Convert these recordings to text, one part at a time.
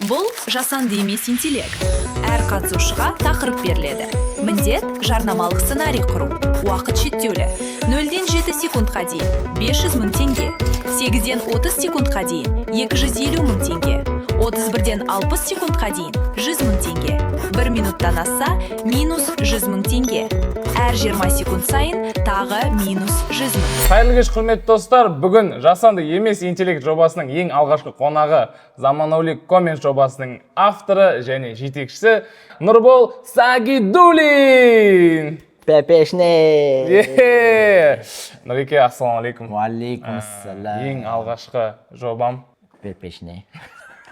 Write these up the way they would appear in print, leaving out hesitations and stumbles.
Бұл жасанды емес интеллект. Әр қатысушыға тақырып беріледі. Міндет жарнамалық сценарий құру. Уақыт шектеулі. 0-ден 7 секундқа дейін 500 мың теңге. 8-ден 30 секундқа дейін 250 мың теңге. 31-ден 60 секундқа дейін 100 мың теңге. 1 минуттан асса минус 100 мың теңге. Әр 20 секунд сайын тағы минус 100 мың. Қайырлы кеш, құрметті достар. Бүгін жасанды емес интеллект жобасының ең алғашқы қонағы заманауи коммент жобасының авторы және жетекшісі Нұрбол Сагидуллин. Пепешне. Нұреке, ассалаумағалейкум. Уалейкум ассалам. Ең алғашқы жобам. Пепешне.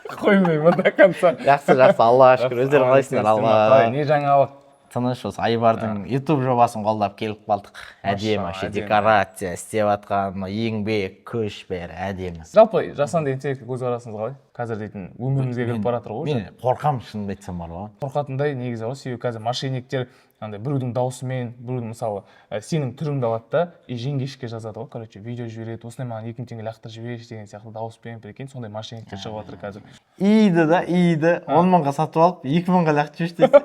Қоймаймын да конца. Жақсы, Аллаға шүкір. Өздері қалайсыңдар? Алла. Не жаңалық? Тыныш осы Айбардың YouTube жобасын қолдап келіп қалдық. Әдемі, декорация істеп атқан, еңбек, күш бәрі әдемі. Жалпы жасанды интеллектке көзқарасыңыз қалай? Қазір дейтін өмірімізге кіріп бара жатыр ғой. Мен қорқамын, шынымды айтсам бар ғой. Қорқатындай негізі ғой, себебі қазір мошенниктер андай біреудің даусымен, біреудің мысалы сенің түріңді алады да и жеңгешке жазады ғой, короче, видео жібереді, осындай маған 2000 теңге лақтырып жіберші деген сияқты дауыспен прикинь, сондай мошенниктер шығып жатыр қазір. Иді 10 мыңға сатып алып 2 мыңға лақтырып жіберші дейді.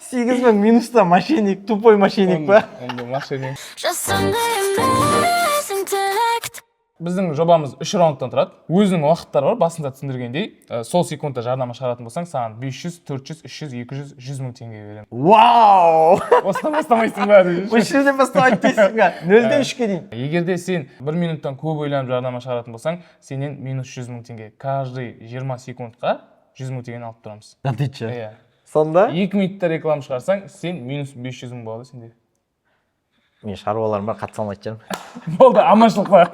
8 мың минуста мошенник, тупой мошенник па? Онда мошенник. Жасанды емес интеллект. Біздің жобамыз 3 раундтан тұрады. Өзінің уақыттары бар, басында түсіндіргендей. Сол секундта жарнама шығаратын болсаң, саған 500, 400, 300, 200, 100 мың теңге беремін. Вау! Осыдан бастамайсың ба? Осы жерден бастамайды дейсің ба? 0-ден 3-ке дейін. Егер де сен 1 минуттан көп ойланып жарнама шығаратын болсаң, сенен минус 100 мың теңге. Каждый 20 секундқа 100 мың теңгені алып тұрамыз. Отлично. Иә. Сонда? 2 минутта реклама шығарсаң, сен минус 500 мың болады сенде. Мен шаруаларым бар, қатыса алмайтын шығармын. Болды, аманшылық па.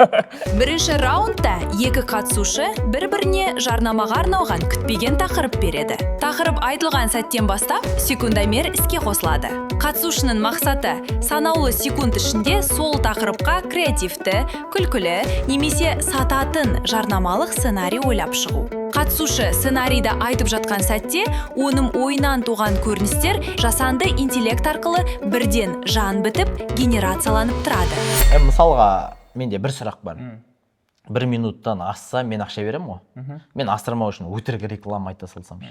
Бірінші раундта екі қатысушы бір-біріне жарнамаға арналған күтпеген тақырып береді. Тақырып айтылған сәттен бастап секундомер іске қосылады. Қатысушының мақсаты санаулы секунд ішінде сол тақырыпқа креативті, күлкілі немесе сататын жарнамалық сценарий ойлап шығу. Қатысушы сценарийді айтып жатқан сәтте оның ойынан туған көріністер жасанды интеллект арқылы бірден жан бітіп генерацияланып тұрады. Мысалға, менде бір сұрақ бар. 1 минуттан асса мен ақша берем ғой. Мен асырмау үшін өтірік реклама айта салсам.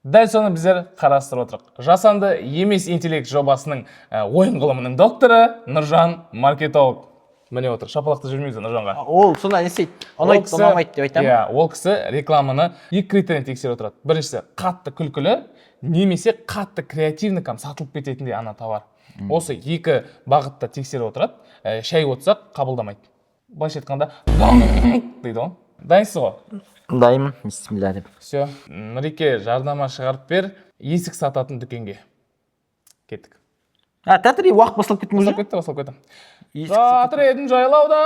Дәл соны біздер қарастырып отырық. Жасанды емес интеллект жобасының ойын ғылымының докторы Нұржан маркетолог. Міне отыр, шапалақты жүрмейді Нұржанға. Ол сонда не істейді? Ұнайды, ұнамайды деп айтамын. Иә, ол кісі рекламаны 2 критерийден тексеріп отырады. Біріншісі қатты күлкілі, немесе қатты креативный сатылып кететіндей ана товар. Осы 2 бағытта тексеріп отырады. Шай отырсақ қабылдамайды. Былайша айтқанда дейді ғой. Дайынсыз ғой? Дайынмын. Бисмилля деп. Все. Нұреке жарнама шығарып бер, есік сататын дүкенге. Кеттік. Тәтірей уақыт басылып кеттім уже. Басылып кетті. Жатыр едім жайлауда,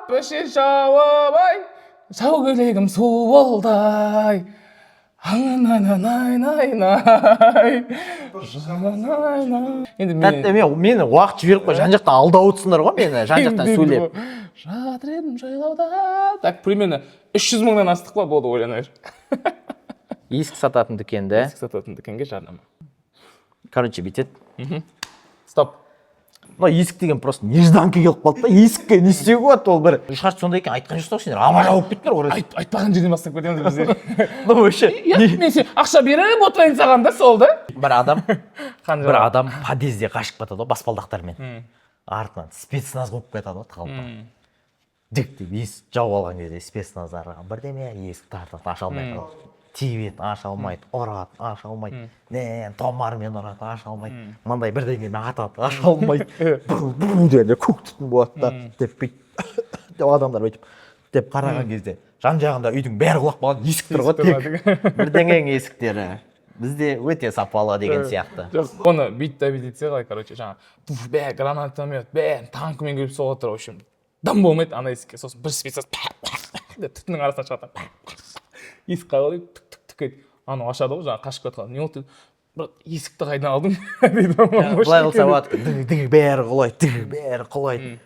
пішен шауып ай, шау көйлегім су болдай. Тәтті мені уақыт жіберіп қой, жан-жақтан алдау отырсыңдар ғой мені, жан-жақтан сөйлеп. Жатыр едім жайлауда. Так, примерно 300 мыңнан астық па болды, ойланайыр. Есік сататын дүкенді. Есік сататын дүкенге жарнама. Короче, бүйтеді. Стоп. Но есік деген просто нежданка келіп қалды да, есікке не істеуге болады ол бір. Шығаршы сонда екен, айтқан жоқсың сендер, ама жауып кеттіңдер орай. Айтпаған жерден бастап кетеміз біздер. Ну вообще. Мен сен ақша беріп отырайын саған да сол да. Бір адам подъезде қашып кетеді ғой баспалдақтармен. Артынан спецназ қойып кетеді ғой тығылып. Дік деп есік жауып алған кезде спецназдарға бірдеме есік тартады, аша алмай қалады. Тибет аша алмайды, ұрады, аша алмайды. Томармен ұрады, аша алмайды. Мындай бірдеңемен атады, аша алмайды. Бұл дегенде көк түтін болады да, деп бүйтіп адамдар өйтіп деп қараған кезде жан жағында үйдің бәрі құлап қалған есік тұр ғой тек. Бірдеңең есіктері. Бізде өте сапалы деген сияқты. Оны бит та етсе қалай, короче, жаңа бәрі гранатомет, бәрі танкымен келіп соғып тұр, в общем. Дым болмайды ана есікке, сосын бір спецназ түтіннің арасынан шығады. Есік қағылы түк еді. Аны ашады ғой, жаңа қашып кеткен. Не болды деді? Брат, есікті қайдан алдың? Былай қылса болады, дігі бәрі құлайды.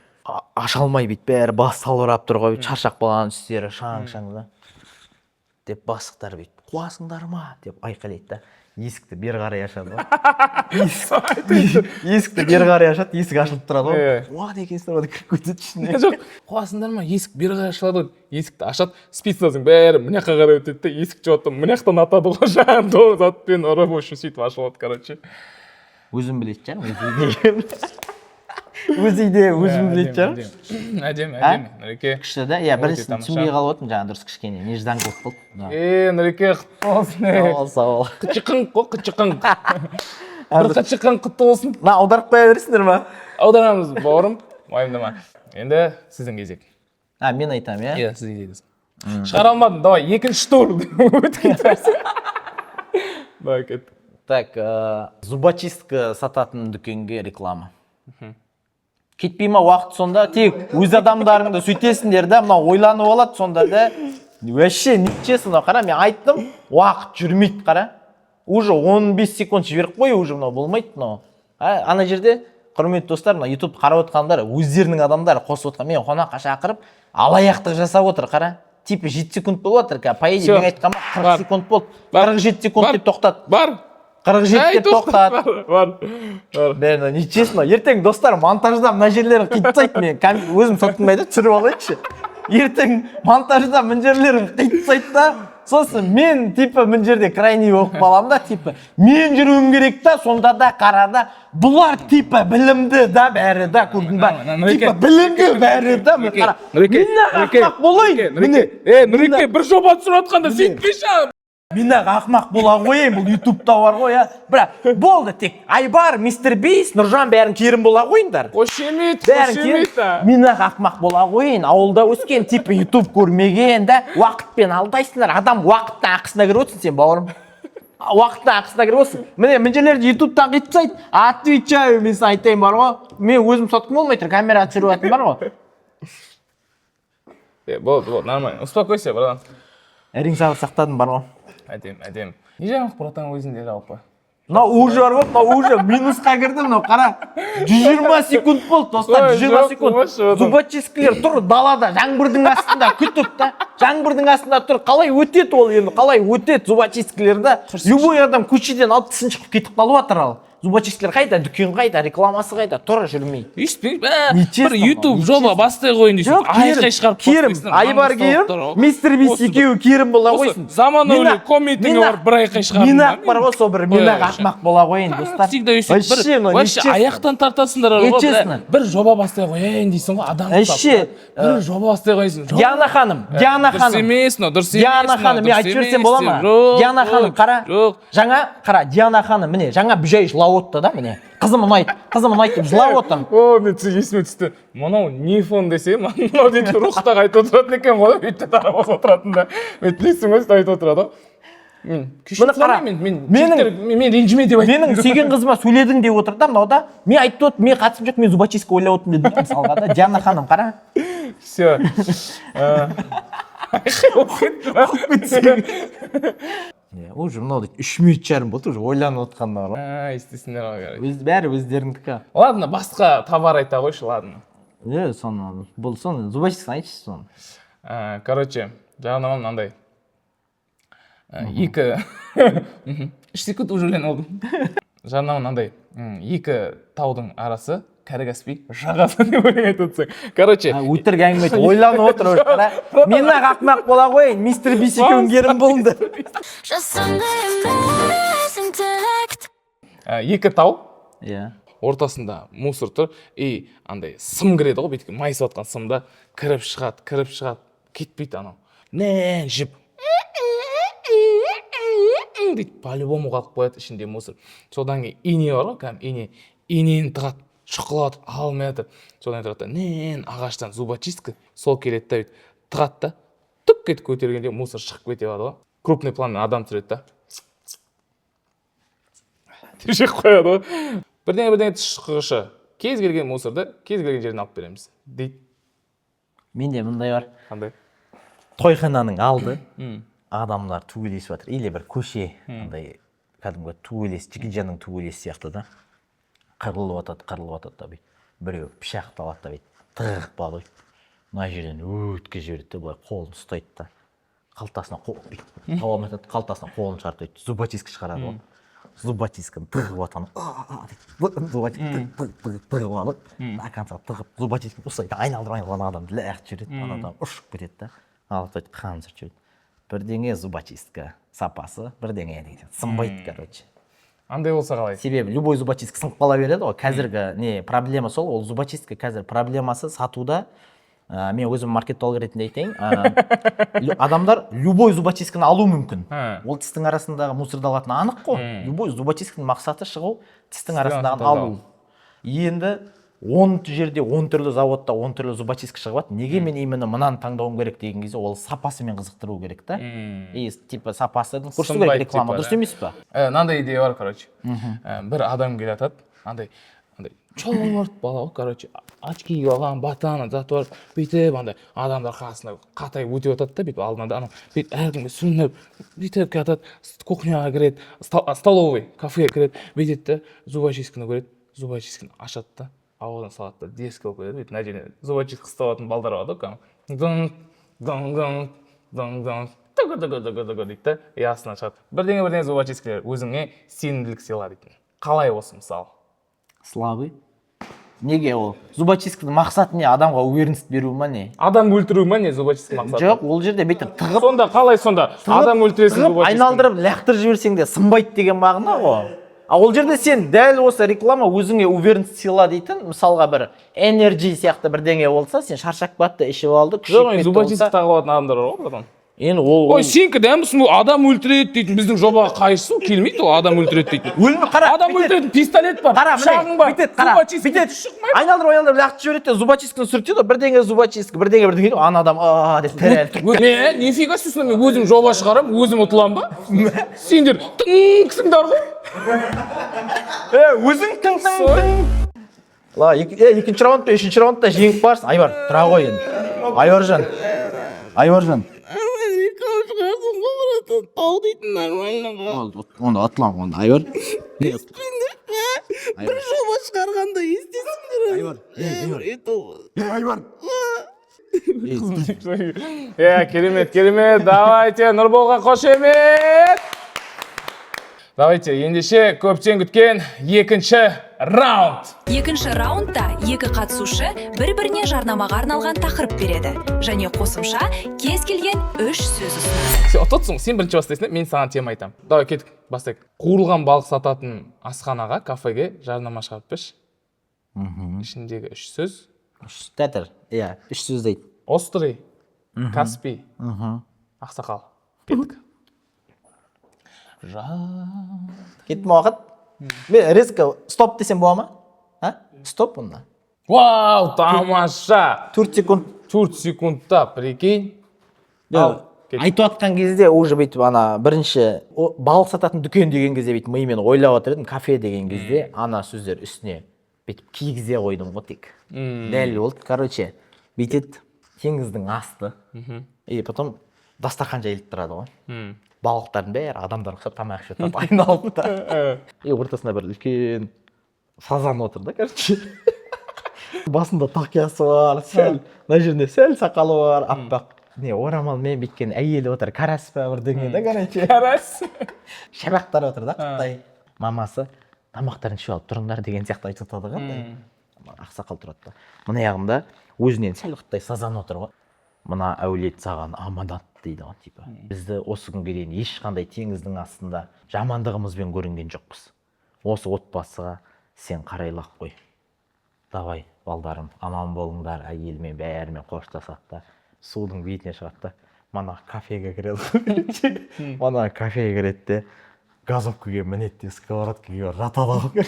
Аша алмай бейт, бәрі бас салбырап тұр ғой, шаршақ болған үстері шаң-шаң да. Деп бастықтар бейт, қуасыңдар ма? Деп айқайлайды да. есікті бері қарай ашады ғой. Есікті бері қарай ашады, есік ашылып тұрады ғой. Уа екенсіңдер, ода кіріп кетеді ішіне. Жоқ, қуасыңдар ма, есік бері қарай ашылады ғой. Есікті ашады, спецназың бәрі мына жаққа қарай өтеді де, есік жауады, мына жақтан атады ғой, жаңағы затпен ұрып, үшін сөйтіп ашылады, короче. Өзім білетін шығармын, өзі өзім білетін шығармын. Әдемі, Нұреке. Күшті да, біріншісін түсінбей қалып отырмын, жаңа дұрыс кішкене, нежданқылық болды. Нұреке, құтты болсын. Сау бол. Қычықың қой, қычықың. Бір қычықың құтты болсын. Аударып қоя бересіңдер ма? Аударамыз, бауырым, уайымдама. Енді сіздің кезек. Мен айтам, иә? Иә, сіз кезегіз. Шығара алмадым, давай, екінші тур өткен тұрсын. Давай, кет. Так, зубочистка сататын дүкенге реклама. Кетпей ма уақыт сонда, тек өз адамдарыңды сөйтесіңдер да, мынау ойланып алады сонда да. Вообще, нетчесін, қара, мен айттым, уақыт жүрмейді, қара. Уже 15 секунд жіберіп қой, уже мынау болмайды, мынау. Ана жерде, құрметті достар, мына YouTube қарап отқандар, өздерінің адамдары қосып отқан, мен қонаққа шақырып, алаяқтық жасап отыр, қара. Типа 7 секунд болып отыр, поеде, мен айтқанма 40 секунд болды. 47 секунд деп тоқтат. Бар. 47 деп тоқтат. Бар. Нечесін, ертең достар монтажда мына жерлерін қийтсайды, мен өзім соттыңбайды, түсіріп алайыншы. Ертең монтажда мына жерлерін қийтсайды да, сосын мен типа мына жерде крайний болып қалам да, типа мен жүруім керек та, сонда да қарада, бұлар типа білімді да бәрі да, көрдің ба? Типа білімді бәрі да, мен қара. Мен ақмақ болайын. Нұреке, бір жоба түсіріп отқанда сөйтпеші. Мен ақмақ бола қойын, бұл YouTube-та бар ғой, бірақ болды тек Айбар, Мистер Бейс, Нұржан бәрін керім бола қойындар. Қошемет. Мен ақмақ бола қойын, ауылда өскен, типа YouTube көрмеген да, уақытпен алдайсыңдар, адам уақыттан ақысына кіріп өтсін сен, бауырым. Уақыттан ақысына кіріп өтсін. Міне, мен жерлерді YouTube-тан қийтсайды, отвечаю, мен айтайын бар ғой, мен өзім соткым болмайтыр, камера түсіріп атын бар ғой. Болды, нормально, успокойся, братан. Әрең сабыр сақтадым бар ғой. Әдем. Не жаңалық, братан, өзінде жалпы? Мынау уже бар ғой, мынау уже минусқа кірді, мынау қара. 120 секунд болды, достар, 120 секунд. Зубочисткілер тұр далада, жаңбырдың астында күтіп та. Жаңбырдың астында тұр, қалай өтеді ол енді, қалай өтеді зубочисткілер да. Любой адам көшеден алып тісін шығып кетіп қалып жатыр ал. Зубочисткілер қайда, дүкен қайда, рекламасы қайда, тұр жүрмей. Бір YouTube жоба бастай қойын дейсің, айқай шығарып Керім, Айбар Керім, Мистер Бис екеуі Керім бола қойсын. Заманауи комментіңе бар бір айқай шығарып. Мен ақ бар ғой, сол бір мен ақ ақмақ бола қойын, достар. Всегда өйсіп, вообще аяқтан тартасыңдар ғой, бір жоба бастай қойын дейсің ғой, адам бір жоба бастай қойсын. Диана ханым, дұрыс емес, дұрыс емес. Диана ханым, мен айтып жіберсем бола ма? Диана ханым, қара, жаңа, қара, Диана ханым, міне, жаңа бүжай жылап отты да, міне. Қызым ұнайды деп жылап отырмын. О, мен есіме түсті. Мынау не фон десе, мынау дейді рухта қайтып отыратын екен ғой, өйтті тарап отыратын да. Мен білесің өз айтып отырады. Мен ренжіме деп айтып. Менің сүйген қызыма сөйледің деп отыр да, мынау да. Мен айтып отыр, мен қатысым жоқ, мен зубочистка ойлап отырмын дедім мысалға да. Диана ханым, қара. Все. Уже мынау дейді 3 минут жарым болды, уже ойланып отқанда бар ғой. Естесіңдер ғой, короче. Бәрі өздеріңдікі. Ладно, басқа товар айта қойшы, ладно. Соны, бұл соны, зубочистканы айтшы соны. Короче, жағынан мынандай. 3 секунд уже өлен олдым. Жағынан мынандай. 2 таудың арасы, Кәрі-Каспий жағасы деп өлең айтып отырсың. Короче, өтірік әңгіме айтып ойланып отыр уже, қара. Мен ақ ақмақ бола қойын, Мистер Бис екеуің керім болды. Екі тау, Иә. ортасында мусор тұр, и андай сым кіреді ғой, бетке майысып атқан сымда кіріп шығады, кетпейді анау. Нән жіп. Дейді, по-любому қалып қояды ішінде мусор. Содан кейін ине бар ғой, кәм инені тығады. Шұқылады, алмай жатыр. Содан айтады, нән ағаштан зубочистка, сол келеді да, тығады да, түк кетіп көтергенде мусор шығып кете бады ғой. Крупный планмен адам түсіреді да. Тежек қояды ғой. Бірдеңе шыққышы, кез келген мусорды, кез келген жерден алып береміз, дейді. Менде мындай бар. Қандай? Тойхананың алды, адамдар түгелесіп жатыр. Или бір көше, кәдімгі түгелес, Жекежанның түгелес сияқты да. Қырылып атады да бейт. Біреу пышақты алады да бейт. Тығып бады. Мына жерден өтке жібереді де, былай қолын ұстайды да. Қалтасына қол, тауам етеді, қалтасына қолын шығарды, зубочистка шығарады ғой. зубочистканы тығып атқан тығып алып до конца тығып зубочистканы осылай айналдырып адамды лақ жүреді анадан ұшып кетеді да алып сөйтіп қанжыр жүреді бірдеңе зубочистка сапасы бірдеңе деген сынбайды короче. Андай болса қалай? Себебі любой зубочистка сынып қала береді ғой. Қазіргі не проблема сол, ол зубочистка қазір проблемасы сатуда. Мен өзім маркетолог ретінде айтайын. Адамдар любой зубочистканы алу мүмкін. Ол тістің арасындағы мусорды алатыны анық қой. Любой зубочистканың мақсаты шығу тістің арасындағы алу. Енді 10 жерде 10 түрлі заводта 10 түрлі зубочистка шығып жатыр. Неге мен именно мынаны таңдауым керек деген кезде ол сапасымен қызықтыру керек та. И типа сапасы көрсету керек реклама. Дұрыс емес па? Мынандай идея бар, короче. Бір адам келе жатады, андай чолморт бала ғой, короче, очки киіп алған, батаны заты бар, бүйтіп андай адамдар қасында қатайып өтіп жатады да, бүйтіп алдынан ана бүйтіп әркімге сүрініп, бүйтіп жатады, кухняға кіреді, столовый, кафеге кіреді, бүйтеді да, зубочистканы көреді, зубочистканы ашады да, ауадан салады да, дескі алып келеді, бүйтіп мына жеріне зубочистка ұстап алатын балдар бар да, дейді да, астынан шығады. Бірдеңе зубочисткалар өзіңе сенімділік сыйла дейді. Қалай осы мысалы? Слабый. Неге ол? Зубочистканың мақсаты не? Адамға уверенность беру ма не? Адам өлтіру ма не зубочистканың мақсаты? Жоқ, ол жерде бүйтіп тығып. Сонда қалай сонда? Адам өлтіресің зубочистканы. Айналдырып лақтырып жіберсең де сынбайды деген мағына ғой. Ол жерде сен дәл осы реклама өзіңе уверенность сыйла дейтін, мысалға бір energy сияқты бірдеңе болса, сен шаршап кетті, ішіп алды, күшейіп кетті болса. Зубочистка тағып алатын адамдар бар ғой, братан. Енді ол ой, сенікі дәмбісің, адам өлтіреді дейтін біздің жобаға қайшысы келмейді, ол адам өлтіреді дейтін. Өлме, қара. Адам өлтіретін пистолет бар, шағың бар. Зубочистка шықмайды. Айналдырып лақтырып жібереді, зубочистканы сүртеді, бірдеңе зубочистка, бірдеңе ана адам деп тіреліп. Нифига сіз, мен өзім жоба шығарам, өзім ұтылам ба? Сендер тыңсыңдар ғой. Өзің тың. Ла, екінші раундта, үшінші раундта жеңіп барсың. Айбар, тұра ғой енді. Айбаржан. Тау дейтін нормально. Онда атылам, онда Айбар. Бір жоба шығарғанда естесіңдер. Айбар. Керемет. Давайте, Нұрболға қошемет. Давайте, ендеше көптен күткен екінші раунд. Екінші раундта екі қатысушы бір-біріне жарнамаға арналған тақырып береді. Және қосымша кез келген 3 сөз ұсынады. Сен ұтыпсың, сен бірінші бастайсың, мен саған тема айтамын. Давай кеттік, бастайық. Қуырылған балық сататын асханаға, кафеге жарнама шығарып берші. Ішіндегі 3 сөз. Тәтір, 3 сөз дейді. Острый, Каспий, ақсақал. Кеттік. Кетті ма уақыт? Мен резко стоп десем бола ма? Стоп онда. Вау, тамаша! 4 секундта, прикинь. Айтып атқан кезде уже бүйтіп ана бірінші балық сататын дүкен деген кезде бүйтіп миымен ойлап отыр едім, кафе деген кезде ана сөздер үстіне бүйтіп кигізе қойдым ғой тек. Дәл болды. Короче, бүйтеді теңіздің асты. И потом дастархан жайылып тұрады ғой. Балықтардың бәрі адамдар ұқсап тамақ ішіп жатады, айналып та. И ортасында бір үлкен сазан отыр да, короче. Басында тақиясы бар, мына жерінде сәл сақалы бар, аппақ. Не, орамалмен бүйткен әйелі отыр, карас па бірдеңе да, короче. Карас. Шабақтар отыр да, Қытай. Мамасы тамақтарын ішіп алып тұрыңдар деген сияқты айтып жатады ғой. Ақсақал тұрады да. Мына жағында өзінен сәл Қытай сазан отыр ғой. Мына әулет саған аманат дейді ғой, типа. Бізді осы күнге дейін ешқандай теңіздің астында жамандығымызбен көрінген жоқпыз. Осы отбасыға сен қарайлақ қой. Давай, балдарым, аман болыңдар, әйелімен бәрімен қоштасақ та, судың бетіне шығады да, мана кафеге кіреді. Мана кафеге кіреді де, газовкаға мінеді де, сковородкаға жатады ғой.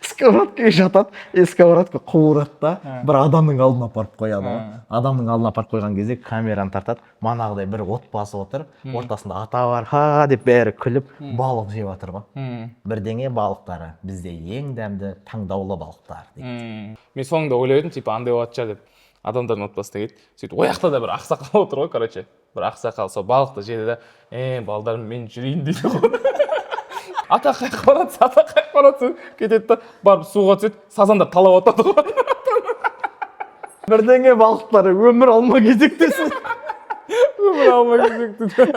Сковородкаға жатады, сковородка қуырады да, бір адамның алдына апарып қояды. Адамның алдына апарып қойған кезде камераны тартады. Манағыдай бір отбасы отыр, ортасында ата бар, ха деп бәрі күліп, балық жеп жатыр ғой. Бірдеңе балықтары бізде ең дәмді, таңдаулы балықтар дейді. Мен соңында ойлап едім, типа андай болатын шығар деп. Адамдардың отбасына келді. Сөйтіп ояқта да бір ақсақал отыр ғой, короче. Бір ақсақал сол балықты жеді да, балдарым мен жүрейін дейді ғой. Ата қайық барады, кетеді да, барып суға түседі, сазандар талап атады ғой. Бірдеңе балықтары өмір алма кезектесін. Өмір алма кезектесін.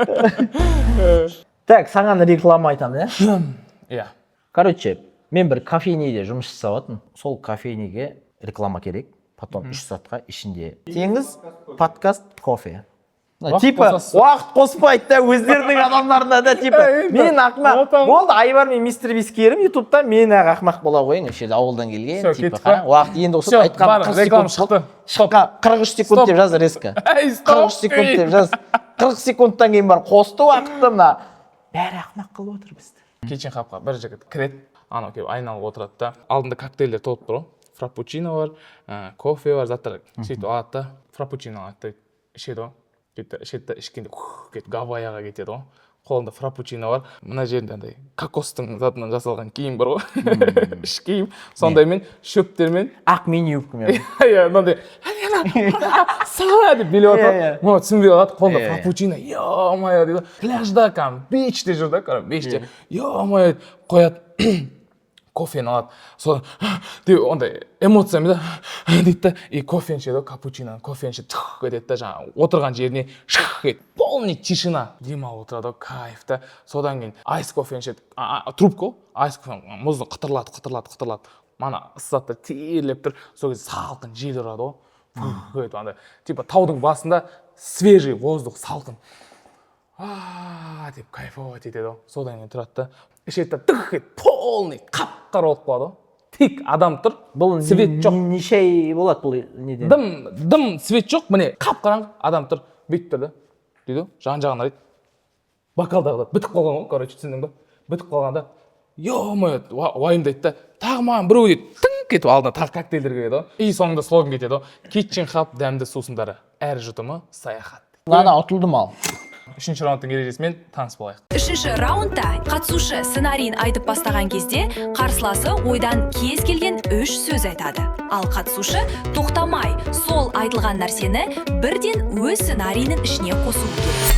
Так, саған реклама айтамын, Иә. Короче, мен бір кофейняде жұмыс жасаватырмын. Сол кофейняге реклама керек. Потом 3 сағатқа ішінде теңіз, подкаст, кофе. Типа, уақыт қоспайды да өздерінің адамдарына да, типа, мен ақымақ. Болды, Айбар мен мистер Бискерім ютубта, мен ақымақ бола қойын. Осы жерде ауылдан келген, типа, қара, уақыт енді осы айтқан 40 секунд шыққа, 43 секунд деп жаз резко. 43 секунд деп жаз. 40 секундтан кейін бар қосты уақытты мына. Бәрі ақымақ қылып отыр бізді. Kitchen Hub'қа бір жігіт кіреді, анау келіп айналып отырады да, алдында коктейльдер толып тұр ғой. Фраппучино бар, кофе бар, заттар сөйтіп алады да, фраппучино алады да, ішеді ғой. Ішеді да, ішкенде кетіп Гавайяға кетеді ғой. Қолында фраппучино бар. Мына жерінде андай кокостың затынан жасалған киім бар ғой. Іш киім. Сондаймен шөптермен Ақ мини юбкамен. Иә, мынандай сала деп билеп отырады. Мына түсінбей қалады, қолында фраппучино. Ё-моё дейді. Пляжда кәм, бичте жүр да, бичте. Ё-моё қояды. Кофені алады. Сол деп ондай эмоциямен да дейді да, и кофені ішеді, капучино, кофені ішеді, кетеді да, жаңағы отырған жеріне кетеді. Полный тишина. Демалып отырады, кайф та. Содан кейін айс кофені ішеді, трубка, айс кофені мұзды қытырлады. Мана ысаттар терлеп тұр. Сол кезде салқын жел тұрады ғой. Андай типа таудың басында свежий воздух, салқын. Деп кайфовать етеді ғой. Содан кейін тұрады да. Ішеді да, полный қап-қара болып қалады ғой. Тек адам тұр, Бұл свет жоқ. не шай болады бұл неден? Дым, свет жоқ, міне қап-қараңғы адам тұр, бүйтіп тұр да. Дейді, жан-жағына дейді. Бокалдағы бітіп қалған ғой, короче, түсіндің ба? Бітіп қалғанда, ё-моё, уайымдайды да. Тағы маған біреу дейді, тың кетіп алдына тағы коктейльдер келеді ғой. И соңында слоган кетеді ғой. Kitchen Hub дәмді сусындары, әр жұтымы саяхат. Ана ұтылдым ал. Үшінші раундтың ережесімен таныс болайық. Үшінші раундта қатысушы сценарийін айтып бастаған кезде қарсыласы ойдан кез келген 3 сөз айтады. Ал қатысушы тоқтамай сол айтылған нәрсені бірден өз сценарийінің ішіне қосуы керек.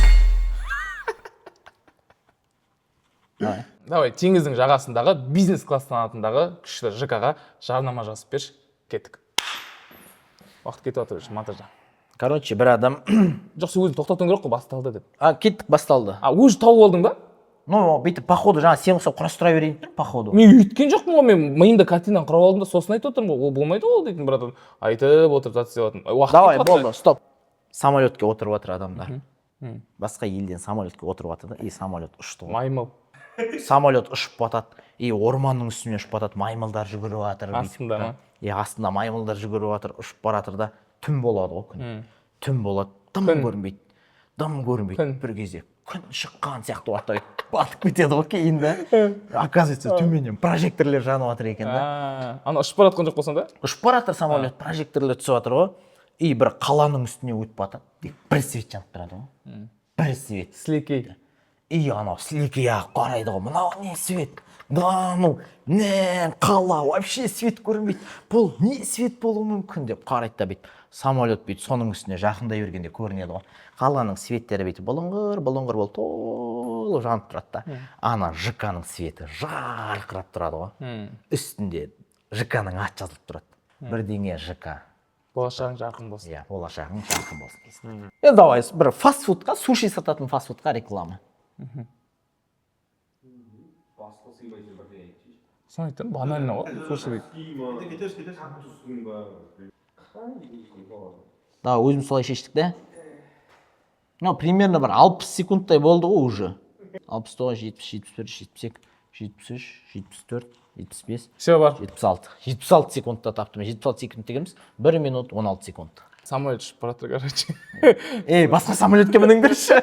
Давай, теңіздің жағасындағы бизнес класстанатындағы күшті ЖК-ға жарнама жазып берші, кеттік. Уақыт кетіп жатыр, монтажда. Короче, бір адам Жоқ, сен өзің тоқтатуың керек қой, басталды деп. кеттік басталды. Өзі тауып алдың ба? Ну, бүйтіп походу жаңа сен ұқсап құрастыра берейін тұр, походу. Мен үйткен жоқпын ғой, мен миымда картинаны құрап алдым да, сосын айтып отырмын ғой, ол болмайды ол дейтін бір адам. Айтып отырып зат істеп жатырмын. Давай, болды, стоп. Самолетке отырып жатыр адамдар. Басқа елден самолетке отырып жатыр да, и самолет ұшты ғой. Маймыл. Самолет ұшып батады, и орманның үстіне ұшып батады, маймылдар жүгіріп жатыр. Астында ма? И астында маймылдар жүгіріп жатыр, ұшып баратыр да, түн болады ғой күн. Түн болады, дым көрінбейді. Дым көрінбейді. Бір кезде күн шыққан сияқты батып кетеді ғой кейін да. Оказывается, төменнен прожекторлер жанып жатыр екен да. Ана ұшып баратқан жоқ болсаң да? Ұшып баратыр самолет, прожекторлер түсіп жатыр ғой. И бір қаланың үстіне өтіп батады. Бір свет жанып тұрады ғой. Бір свет. Сілекей. И анау сілекей ағып қарайды ғой. Мынау не свет? Да, ну, не, қала, вообще свет көрінбейді. Бұл не свет болуы мүмкін деп қарайды да бүйтіп. Самолет бүйтіп соның үстіне жақындай бергенде көрінеді ғой. Қаланың светтері бүйтіп бұлыңғыр болып толып жанып тұрады да. Ана ЖК-ның светі жарқырап тұрады ғой. Үстінде ЖК-ның аты жазылып тұрады. Бірдеңе ЖК. Болашағың жарқын болсын. Иә, болашағың жарқын болсын. Давай, бір фастфудқа, суши сататын фастфудқа реклама. Соны айттым, банально ғой, суши Да, өзім солай шештік да. Ну, примерно бір 60 секундтай болды ғой уже. 69, 70, 71, 72, 73, 74, 75, Все бар. 76. 76 секундта таптым. 76 секунд дегеніміз 1 минут 16 секунд. Самолет ұшып баратыр, короче. Басқа самолетке мініңдерші.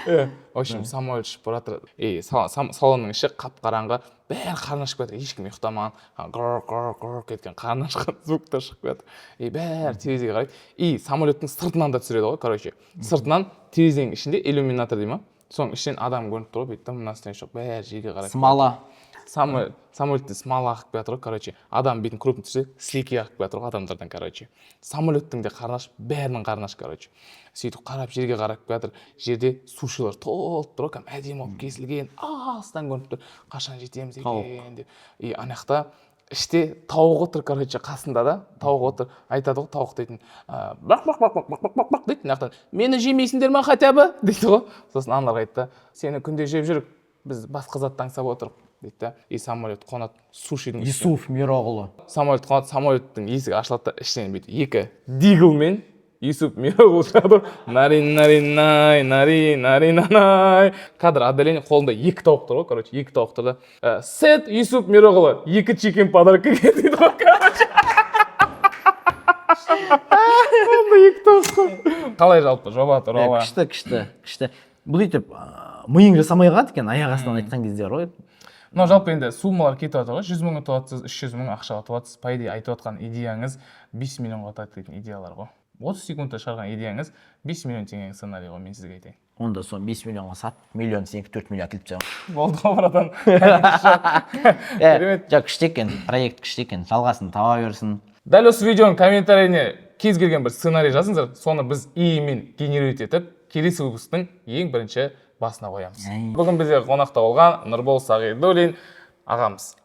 В общем, самолет ұшып баратыр. Салонның іші қап-қараңғы, бәрі қарны ашып кетті, ешкім ұйықтамаған, гр кеткен қарны ашқан звуктар шығып кетті. Бәрі терезеге қарайды. И самолеттің сыртынан да түсіреді ғой, короче. Сыртынан терезенің ішінде иллюминатор дей ма? Соның ішінен адам көрініп тұр ғой, бүйтіп мынасынан жоқ, бәрі жерге қарайды. Смала. Самолеттен смала ағып жатыр ғой, короче. Адам бетін көріп тұрса, сілекей ағып жатыр ғой адамдардан, короче. Самолеттің де қарнаш, бәрінің қарнаш, короче. Сөйтіп қарап жерге қарап жатыр. Жерде сушилар толып тұр, кәм әдемі болып кесілген, алыстан көрініп тұр. Қашан жетеміз екен деп. И анақта іште тауық отыр, короче, қасында да тауық отыр. Айтады ғой, тауық дейтін, бақ дейді. Анақтан, мені жемейсіңдер ма хотя бы дейді ғой. Сосын аналарға айтты, сені күнде жеп жүріп, біз басқа затты аңсап отырып дейді да. И самолет қонады сушидің үстіне. Исуф Мироғлы. Самолет қонады, самолеттің есігі ашылады да, ішінен бүйтіп екі диглмен Юсуп Мироғлы шығады. Нари-нари-най. Кадр отделение қолында екі тауық тұр ғой, короче, екі тауық тұр да. Сет Юсуп Мироғлы, екі чикен подарка дейді ғой, короче. Қолында екі тауық тұр. Қалай жалпы жоба туралы? Күшті. Бұл өйтіп миың жасамай қалады екен, аяқ астынан айтқан кездер ғой. Но жалпы енді суммалар кетіп жатыр ғой, 100 мың ұтып жатсыз, 300 мың ақша ұтып жатсыз. По идее айтып жатқан идеяңыз 5 миллионға ұтады дейтін идеялар ғой. 30 секундта шығарған идеяңыз 5 миллион теңгенің сценарий ғой, мен сізге айтайын. Онда соны 5 миллионға сат, миллион сенікі 4 миллион әкеліп тастаған. Болды ғой, братан. Күшті екен, проект күшті екен, жалғасын таба берсін. Дәл осы видеоның комментарийіне кез келген бір сценарий жазыңыздар, соны біз AI-мен генерировать етіп, келесі выпусктың ең бірінші басына қоямыз. Бүгін бізде қонақта болған Нұрбол Сағидуллин ағамыз.